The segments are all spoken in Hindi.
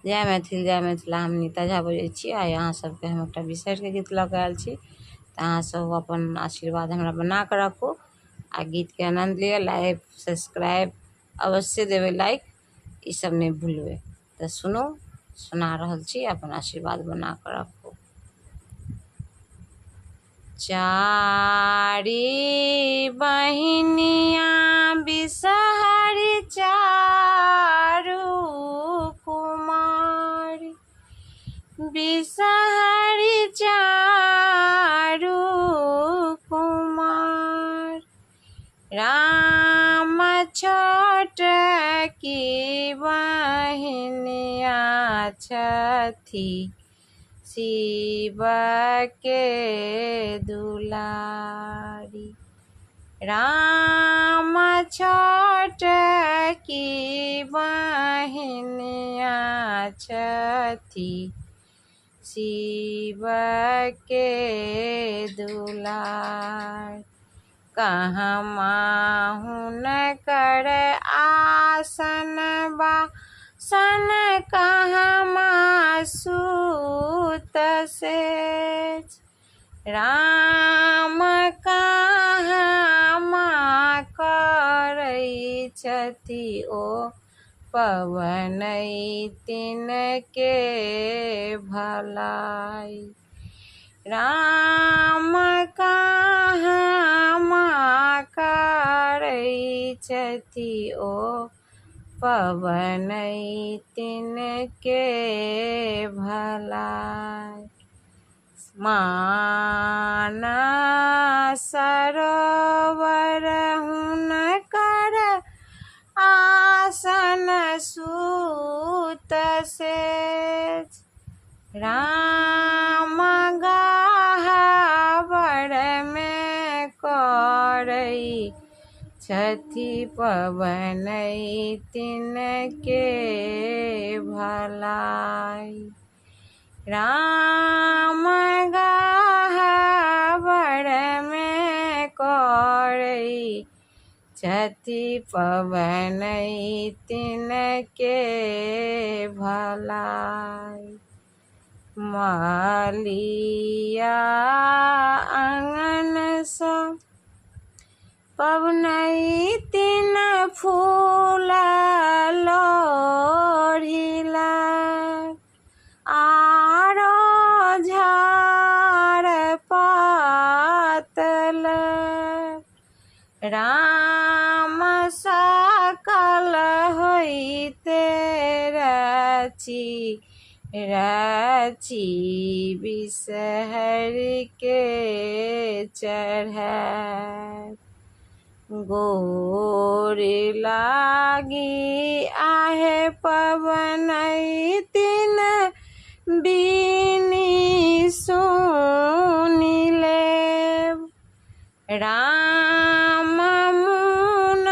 जय मैथिल जय मिथिला। हम नीता झा बजै छी आ अहाँ सबके हम एकटा बिसरिके गीत लऽ कऽ आयल छी। तऽ अहाँ सब अपन आशीर्वाद हमरा बना कऽ राखू आ गीतके आनंद लिअ। लाइक सब्सक्राइब अवश्य देबै, लाइक ई सब नहीं भूलबै। तो सुनो, सुना रहल छी, अपन आशीर्वाद बना कऽ राखू। चारि बहिनिया बिसहरि चारू कुमारी, बिसहरि चारू कुमार। राम छोटकी बहिनिया छथि शिव के दुलारी। राम छोटकी बहिनिया छथि शिव के दुलार। कहमा हुनकर आसन बासन, कहमा सूत सेज। राम कहमा करै छथि ओ पवनैतिन के भलाई। राम कहमा करै छथि ओ पवनैतिन के भलाई। मानस सरोवर हुनकर आसन सूत सेज। राम गह्वर में करै छथि पवनैतिन के भलाई। राम गह्वर में करै छथि पवनैतिन के भलाई। महलिया आंगन सँ पवनैतिन फूल लोढ़िलक, आरो झाड़ पात लक। राम सकल होइते रची रची बिसहरि के चढ़ाएत। गोर लागी आहे पवनैतिन बिनी सुनि लेब। राम मुन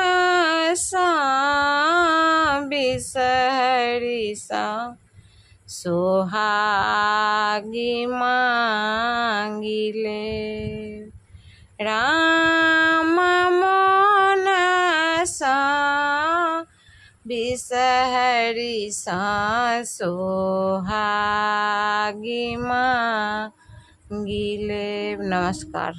सँ बिसहरि सँ सोहागी मांगि लेब। राम मन सँ बिसहरि सँ सोहागी मांगि लेब। नमस्कार।